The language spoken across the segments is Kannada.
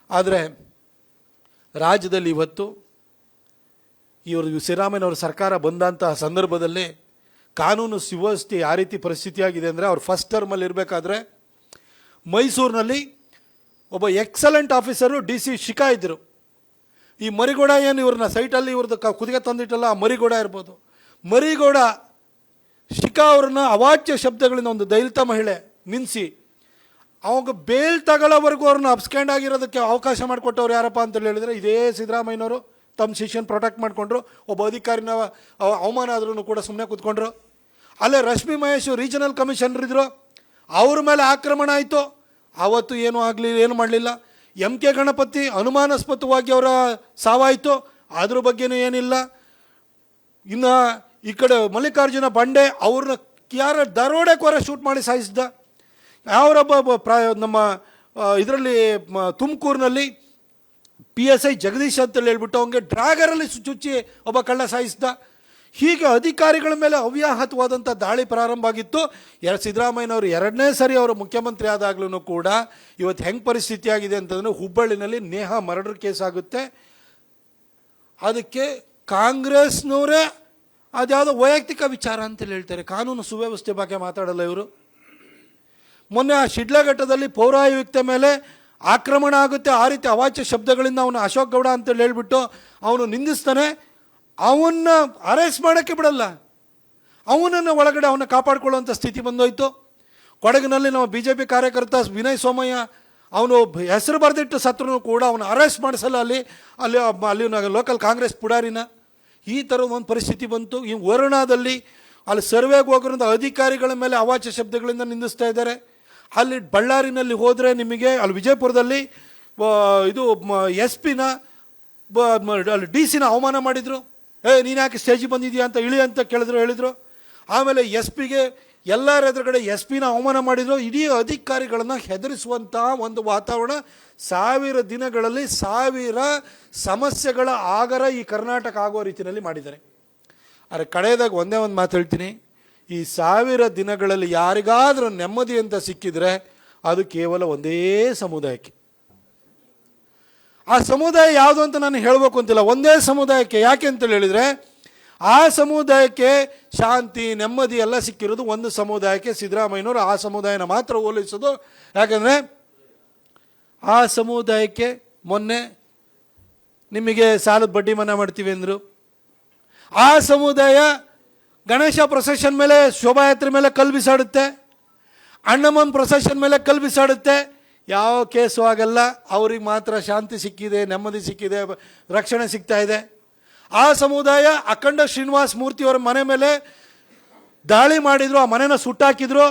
ಆದರೆ ರಾಜ್ಯದಲ್ಲಿ ಇವತ್ತು ಇವರು ಸಿದ್ದರಾಮಯ್ಯನವ್ರ ಸರ್ಕಾರ ಬಂದಂತಹ ಸಂದರ್ಭದಲ್ಲಿ ಕಾನೂನು ಸುವ್ಯವಸ್ಥೆ ಯಾವ ರೀತಿ ಪರಿಸ್ಥಿತಿ ಆಗಿದೆ ಅಂದರೆ, ಅವ್ರು ಫಸ್ಟ್ ಟರ್ಮಲ್ಲಿ ಇರಬೇಕಾದ್ರೆ ಮೈಸೂರಿನಲ್ಲಿ ಒಬ್ಬ ಎಕ್ಸಲೆಂಟ್ ಆಫೀಸರು DC ಶಿಖಾ ಇದ್ದರು. ಈ ಮರಿಗೌಡ ಏನು ಇವ್ರನ್ನ ಸೈಟಲ್ಲಿ ಇವ್ರದ್ದು ಕುದಿಗೆ ತಂದಿಟ್ಟಲ್ಲ, ಆ ಮರಿಗೌಡ ಇರ್ಬೋದು. ಮರಿಗೌಡ ಶಿಖಾ ಅವ್ರನ್ನ ಅವಾಚ್ಯ ಶಬ್ದಗಳಿಂದ ಒಂದು ದಲಿತ ಮಹಿಳೆ ನಿಲ್ಲಿಸಿ ಅವಾಗ ಬೇಲ್ ತಗೊಳ್ಳೋವರೆಗೂ ಅವ್ರನ್ನ ಅಬ್ಸ್ಕ್ಯಾಂಡ್ ಆಗಿರೋದಕ್ಕೆ ಅವಕಾಶ ಮಾಡಿಕೊಟ್ಟವ್ರು ಯಾರಪ್ಪ ಅಂತೇಳಿ ಹೇಳಿದರೆ, ಇದೇ ಸಿದ್ದರಾಮಯ್ಯನವರು ತಮ್ಮ ಶಿಷ್ಯನ ಪ್ರೊಟೆಕ್ಟ್ ಮಾಡಿಕೊಂಡ್ರು. ಒಬ್ಬ ಅಧಿಕಾರಿನ ಅವಮಾನ ಆದ್ರೂ ಕೂಡ ಸುಮ್ಮನೆ ಕೂತ್ಕೊಂಡ್ರು. ಅಲ್ಲೇ ರಶ್ಮಿ ಮಹೇಶ್ ರೀಜನಲ್ ಕಮಿಷನರ್ ಇದ್ದರು, ಅವ್ರ ಮೇಲೆ ಆಕ್ರಮಣ ಆಯಿತು. ಆವತ್ತು ಏನೂ ಆಗಲಿಲ್ಲ, ಏನು ಮಾಡಲಿಲ್ಲ. MK ಗಣಪತಿ ಅನುಮಾನಾಸ್ಪದವಾಗಿ ಅವರ ಸಾವಾಯಿತು, ಅದ್ರ ಬಗ್ಗೆನೂ ಏನಿಲ್ಲ. ಇನ್ನು ಈ ಕಡೆ ಮಲ್ಲಿಕಾರ್ಜುನ ಬಂಡೆ ಅವ್ರನ್ನ ಯಾರ ದರೋಡೆಕೋರ ಶೂಟ್ ಮಾಡಿ ಸಾಯಿಸಿದ. ಯಾವರೊಬ್ಬ ನಮ್ಮ ಇದರಲ್ಲಿ ತುಮಕೂರಿನಲ್ಲಿ PSI ಜಗದೀಶ್ ಅಂತೇಳಿ ಹೇಳ್ಬಿಟ್ಟು ಅವನಿಗೆ ಡ್ರ್ಯಾಗರಲ್ಲಿ ಚುಚ್ಚಿ ಒಬ್ಬ ಕಳ್ಳ ಸಾಯಿಸಿದ. ಹೀಗೆ ಅಧಿಕಾರಿಗಳ ಮೇಲೆ ಅವ್ಯಾಹತವಾದಂಥ ದಾಳಿ ಪ್ರಾರಂಭ ಆಗಿತ್ತು. ಸಿದ್ದರಾಮಯ್ಯನವರು 2ನೇ ಸರಿ ಅವರು ಮುಖ್ಯಮಂತ್ರಿ ಆದಾಗ್ಲೂ ಕೂಡ ಇವತ್ತು ಹೆಂಗೆ ಪರಿಸ್ಥಿತಿ ಆಗಿದೆ ಅಂತಂದರೆ, ಹುಬ್ಬಳ್ಳಿನಲ್ಲಿ ನೇಹಾ ಮರ್ಡರ್ ಕೇಸ್ ಆಗುತ್ತೆ. ಅದಕ್ಕೆ ಕಾಂಗ್ರೆಸ್ನವರೇ ಅದ್ಯಾವುದೋ ವೈಯಕ್ತಿಕ ವಿಚಾರ ಅಂತೇಳಿ ಹೇಳ್ತಾರೆ, ಕಾನೂನು ಸುವ್ಯವಸ್ಥೆ ಬಗ್ಗೆ ಮಾತಾಡಲ್ಲ ಇವರು. ಮೊನ್ನೆ ಆ ಶಿಡ್ಲಘಟ್ಟದಲ್ಲಿ ಪೌರಾಯುಕ್ತ ಮೇಲೆ ಆಕ್ರಮಣ ಆಗುತ್ತೆ, ಆ ರೀತಿ ಅವಾಚ್ಯ ಶಬ್ದಗಳಿಂದ ಅವನು ಅಶೋಕ್ ಗೌಡ ಅಂತೇಳಿ ಹೇಳ್ಬಿಟ್ಟು ಅವನು ನಿಂದಿಸ್ತಾನೆ. ಅವನ್ನ ಅರೆಸ್ಟ್ ಮಾಡೋಕ್ಕೆ ಬಿಡಲ್ಲ, ಅವನನ್ನು ಒಳಗಡೆ ಅವನ್ನ ಕಾಪಾಡಿಕೊಳ್ಳುವಂಥ ಸ್ಥಿತಿ ಬಂದೋಯ್ತು. ಕೊಡಗಿನಲ್ಲಿ ನಮ್ಮ BJP ಕಾರ್ಯಕರ್ತ ವಿನಯ್ ಸೋಮಯ್ಯ ಅವನು ಹೆಸರು ಬರೆದಿಟ್ಟು ಸತ್ರೂ ಕೂಡ ಅವನು ಅರೆಸ್ಟ್ ಮಾಡಿಸಲ್ಲ ಅಲ್ಲಿ ಲೋಕಲ್ ಕಾಂಗ್ರೆಸ್ ಪುಡಾರಿನ. ಈ ಥರದ ಒಂದು ಪರಿಸ್ಥಿತಿ ಬಂತು. ಈ ವರುಣಾದಲ್ಲಿ ಅಲ್ಲಿ ಸರ್ವೆಗೆ ಹೋಗೋದ್ರಿಂದ ಅಧಿಕಾರಿಗಳ ಮೇಲೆ ಅವಾಚ್ಯ ಶಬ್ದಗಳಿಂದ ನಿಂದಿಸ್ತಾ ಇದ್ದಾರೆ. ಅಲ್ಲಿ ಬಳ್ಳಾರಿನಲ್ಲಿ ಹೋದರೆ ನಿಮಗೆ ಅಲ್ಲಿ ವಿಜಯಪುರದಲ್ಲಿ ಇದು SP ಅಲ್ಲಿ DC ಅವಮಾನ ಮಾಡಿದರು. ನೀನು ಯಾಕೆ ಸ್ಟೇಜಿಗೆ ಬಂದಿದೆಯಾ ಅಂತ ಅಂತ ಹೇಳಿದರು. ಆಮೇಲೆ SP ಎಲ್ಲರ ಎದುರುಗಡೆ SP ಅವಮಾನ ಮಾಡಿದರು. ಇಡೀ ಅಧಿಕಾರಿಗಳನ್ನು ಹೆದರಿಸುವಂತಹ ಒಂದು ವಾತಾವರಣ 1000 ದಿನಗಳಲ್ಲಿ 1000 ಸಮಸ್ಯೆಗಳ ಆಗರ ಈ ಕರ್ನಾಟಕ ಆಗುವ ರೀತಿಯಲ್ಲಿ ಮಾಡಿದ್ದಾರೆ. ಆದರೆ ಕಡೆಯದಾಗ ಒಂದೇ ಒಂದು ಮಾತು ಹೇಳ್ತೀನಿ, ಈ 1000 ದಿನಗಳಲ್ಲಿ ಯಾರಿಗಾದರೂ ನೆಮ್ಮದಿ ಅಂತ ಸಿಕ್ಕಿದ್ರೆ ಅದು ಕೇವಲ ಒಂದೇ ಸಮುದಾಯಕ್ಕೆ. ಆ ಸಮುದಾಯ ಯಾವುದು ಅಂತ ನಾನು ಹೇಳಬೇಕು ಅಂತಿಲ್ಲ, ಒಂದೇ ಸಮುದಾಯಕ್ಕೆ. ಯಾಕೆ ಅಂತೇಳಿ ಹೇಳಿದರೆ, ಆ ಸಮುದಾಯಕ್ಕೆ ಶಾಂತಿ ನೆಮ್ಮದಿ ಎಲ್ಲ ಸಿಕ್ಕಿರೋದು ಒಂದು ಸಮುದಾಯಕ್ಕೆ. ಸಿದ್ದರಾಮಯ್ಯನವರು ಆ ಸಮುದಾಯನ ಮಾತ್ರ ಹೋಲಿಸೋದು. ಯಾಕಂದರೆ ಆ ಸಮುದಾಯಕ್ಕೆ ಮೊನ್ನೆ ನಿಮಗೆ ಸಾಲದ ಬಡ್ಡಿ ಮನ್ನಾ ಮಾಡ್ತೀವಿ ಅಂದರು. ಆ ಸಮುದಾಯ ಗಣೇಶ ಪ್ರೊಸೆಷನ್ ಮೇಲೆ, ಶೋಭಾಯಾತ್ರೆ ಮೇಲೆ ಕಲ್ಲು ಬಿಸಾಡುತ್ತೆ, ಅಣ್ಣಮ್ಮನ ಪ್ರೊಸೆಷನ್ ಮೇಲೆ ಕಲ್ಲು ಬಿಸಾಡುತ್ತೆ. ಯಾವ ಕೇಸು ಆಗಲ್ಲ, ಅವ್ರಿಗೆ ಮಾತ್ರ ಶಾಂತಿ ಸಿಕ್ಕಿದೆ, ನೆಮ್ಮದಿ ಸಿಕ್ಕಿದೆ, ರಕ್ಷಣೆ ಸಿಗ್ತಾ ಇದೆ. ಆ ಸಮುದಾಯ ಅಖಂಡ ಶ್ರೀನಿವಾಸ ಮೂರ್ತಿಯವರ ಮನೆ ಮೇಲೆ ದಾಳಿ ಮಾಡಿದ್ರು, ಆ ಮನೆನ ಸುಟ್ಟಾಕಿದ್ರು.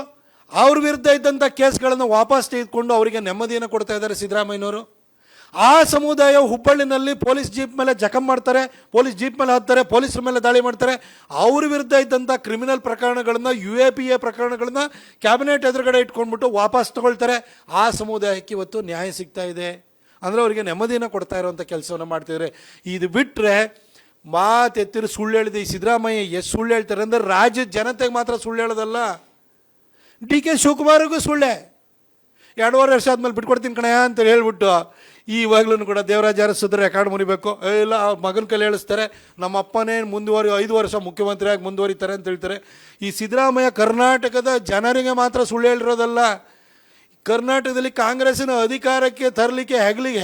ಅವ್ರ ವಿರುದ್ಧ ಇದ್ದಂಥ ಕೇಸ್ಗಳನ್ನು ವಾಪಸ್ ತೆಗೆದುಕೊಂಡು ಅವರಿಗೆ ನೆಮ್ಮದಿಯನ್ನು ಕೊಡ್ತಾ ಇದ್ದಾರೆ ಸಿದ್ದರಾಮಯ್ಯನವರು. ಆ ಸಮುದಾಯ ಹುಬ್ಬಳ್ಳಿನಲ್ಲಿ ಪೊಲೀಸ್ ಜೀಪ್ ಮೇಲೆ ಜಖಮ್ ಮಾಡ್ತಾರೆ, ಪೊಲೀಸ್ ಜೀಪ್ ಮೇಲೆ ಹತ್ತಾರೆ, ಪೊಲೀಸರ ಮೇಲೆ ದಾಳಿ ಮಾಡ್ತಾರೆ. ಅವ್ರ ವಿರುದ್ಧ ಇದ್ದಂಥ ಕ್ರಿಮಿನಲ್ ಪ್ರಕರಣಗಳನ್ನು, UAPA ಪ್ರಕರಣಗಳನ್ನು ಕ್ಯಾಬಿನೆಟ್ ಎದುರುಗಡೆ ಇಟ್ಕೊಂಡ್ಬಿಟ್ಟು ವಾಪಸ್ ತಗೊಳ್ತಾರೆ. ಆ ಸಮುದಾಯಕ್ಕೆ ಇವತ್ತು ನ್ಯಾಯ ಸಿಗ್ತಾ ಇದೆ ಅಂದರೆ ಅವರಿಗೆ ನೆಮ್ಮದಿಯನ್ನು ಕೊಡ್ತಾ ಇರೋವಂಥ ಕೆಲಸವನ್ನು ಮಾಡ್ತಿದ್ದಾರೆ. ಇದು ಬಿಟ್ಟರೆ ಮಾತೆತ್ತಿರು ಸುಳ್ಳು ಹೇಳಿದೆ ಈ ಸಿದ್ದರಾಮಯ್ಯ. ಎಷ್ಟು ಸುಳ್ಳು ಹೇಳ್ತಾರೆ ಅಂದರೆ, ರಾಜ್ಯದ ಜನತೆಗೆ ಮಾತ್ರ ಸುಳ್ಳು ಹೇಳೋದಲ್ಲ, DK ಶಿವಕುಮಾರ್ಗೂ ಸುಳ್ಳೆ. 2.5 ವರ್ಷ ಆದಮೇಲೆ ಬಿಟ್ಕೊಡ್ತೀನಿ ಕಣಯ್ಯ ಅಂತ ಹೇಳ್ಬಿಟ್ಟು ಇವಾಗಲೂ ಕೂಡ ದೇವರಾಜ ಅರಸು ರೆಕಾರ್ಡ್ ಮುರಿಬೇಕು ಇಲ್ಲ, ಮಗನ ಕೈಲಿ ಹೇಳಿಸ್ತಾರೆ. ನಮ್ಮ ಅಪ್ಪನೇ 5 ವರ್ಷ ಮುಖ್ಯಮಂತ್ರಿಯಾಗಿ ಮುಂದುವರಿತಾರೆ ಅಂತ ಹೇಳ್ತಾರೆ. ಈ ಸಿದ್ದರಾಮಯ್ಯ ಕರ್ನಾಟಕದ ಜನರಿಗೆ ಮಾತ್ರ ಸುಳ್ಳು ಹೇಳಿರೋದಲ್ಲ, ಕರ್ನಾಟಕದಲ್ಲಿ ಕಾಂಗ್ರೆಸ್ಸಿನ ಅಧಿಕಾರಕ್ಕೆ ತರಲಿಕ್ಕೆ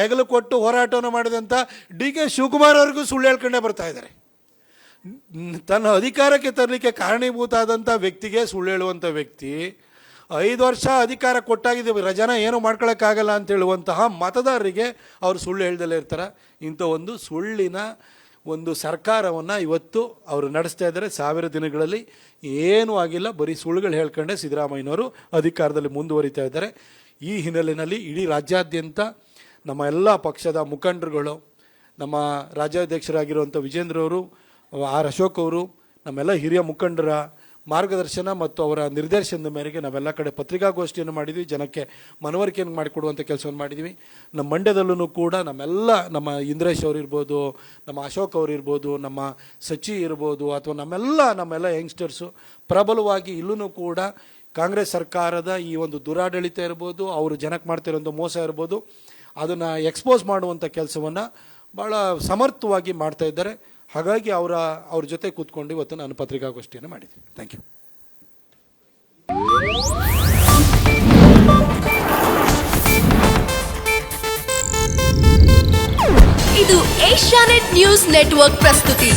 ಹೆಗಲು ಕೊಟ್ಟು ಹೋರಾಟವನ್ನು ಮಾಡಿದಂಥ DK ಶಿವಕುಮಾರ್ ಅವ್ರಿಗೂ ಸುಳ್ಳು ಹೇಳ್ಕೊಂಡೇ ಬರ್ತಾ ಇದ್ದಾರೆ. ತನ್ನ ಅಧಿಕಾರಕ್ಕೆ ತರಲಿಕ್ಕೆ ಕಾರಣೀಭೂತ ಆದಂಥ ವ್ಯಕ್ತಿಗೆ ಸುಳ್ಳು ಹೇಳುವಂಥ ವ್ಯಕ್ತಿ 5 ವರ್ಷ ಅಧಿಕಾರ ಕೊಟ್ಟಾಗಿದ್ದೀವಿ, ರಜನ ಏನು ಮಾಡ್ಕೊಳಕ್ಕಾಗಲ್ಲ ಅಂತ ಹೇಳುವಂತಹ ಮತದಾರರಿಗೆ ಅವರು ಸುಳ್ಳು ಹೇಳ್ದಲ್ಲೇ ಇರ್ತಾರೆ. ಇಂಥ ಒಂದು ಸುಳ್ಳಿನ ಒಂದು ಸರ್ಕಾರವನ್ನು ಇವತ್ತು ಅವರು ನಡೆಸ್ತಾ ಇದ್ದಾರೆ. 1000 ದಿನಗಳಲ್ಲಿ ಏನೂ ಆಗಿಲ್ಲ, ಬರೀ ಸುಳ್ಳುಗಳು ಹೇಳ್ಕೊಂಡೆ ಸಿದ್ದರಾಮಯ್ಯನವರು ಅಧಿಕಾರದಲ್ಲಿ ಮುಂದುವರಿತಾ ಇದ್ದಾರೆ. ಈ ಹಿನ್ನೆಲೆಯಲ್ಲಿ ಇಡೀ ರಾಜ್ಯಾದ್ಯಂತ ನಮ್ಮ ಎಲ್ಲ ಪಕ್ಷದ ಮುಖಂಡರುಗಳು, ನಮ್ಮ ರಾಜ್ಯಾಧ್ಯಕ್ಷರಾಗಿರುವಂಥ ವಿಜೇಂದ್ರ ಅವರು, ಅಶೋಕ್ ಅವರು, ನಮ್ಮೆಲ್ಲ ಹಿರಿಯ ಮುಖಂಡರ ಮಾರ್ಗದರ್ಶನ ಮತ್ತು ಅವರ ನಿರ್ದೇಶನದ ಮೇರೆಗೆ ನಾವೆಲ್ಲ ಕಡೆ ಪತ್ರಿಕಾಗೋಷ್ಠಿಯನ್ನು ಮಾಡಿದ್ವಿ, ಜನಕ್ಕೆ ಮನವರಿಕೆಯನ್ನು ಮಾಡಿಕೊಡುವಂಥ ಕೆಲಸವನ್ನು ಮಾಡಿದ್ವಿ. ನಮ್ಮ ಮಂಡ್ಯದಲ್ಲೂ ಕೂಡ ನಮ್ಮ ಇಂದ್ರೇಶ್ ಅವರಿರ್ಬೋದು, ನಮ್ಮ ಅಶೋಕ್ ಅವರಿರ್ಬೋದು, ನಮ್ಮ ಸಚಿ ಇರ್ಬೋದು, ಅಥವಾ ನಮ್ಮೆಲ್ಲ ಯಂಗ್ಸ್ಟರ್ಸು ಪ್ರಬಲವಾಗಿ ಇಲ್ಲೂ ಕೂಡ ಕಾಂಗ್ರೆಸ್ ಸರ್ಕಾರದ ಈ ಒಂದು ದುರಾಡಳಿತ ಇರ್ಬೋದು, ಅವರು ಜನಕ್ಕೆ ಮಾಡ್ತಿರೋಂಥ ಮೋಸ ಇರ್ಬೋದು, ಅದನ್ನು ಎಕ್ಸ್ಪೋಸ್ ಮಾಡುವಂಥ ಕೆಲಸವನ್ನು ಭಾಳ ಸಮರ್ಥವಾಗಿ ಮಾಡ್ತಾ ಇದ್ದಾರೆ. ಹಾಗಾಗಿ ಅವ್ರ ಜೊತೆ ಕೂತ್ಕೊಂಡು ಇವತ್ತು ನಾನು ಪತ್ರಿಕಾಗೋಷ್ಠಿಯನ್ನು ಮಾಡಿದ್ದೀನಿ. Thank you. ಇದು ಏಷ್ಯಾನೆಟ್ ನ್ಯೂಸ್ ನೆಟ್ವರ್ಕ್ ಪ್ರಸ್ತುತಿ.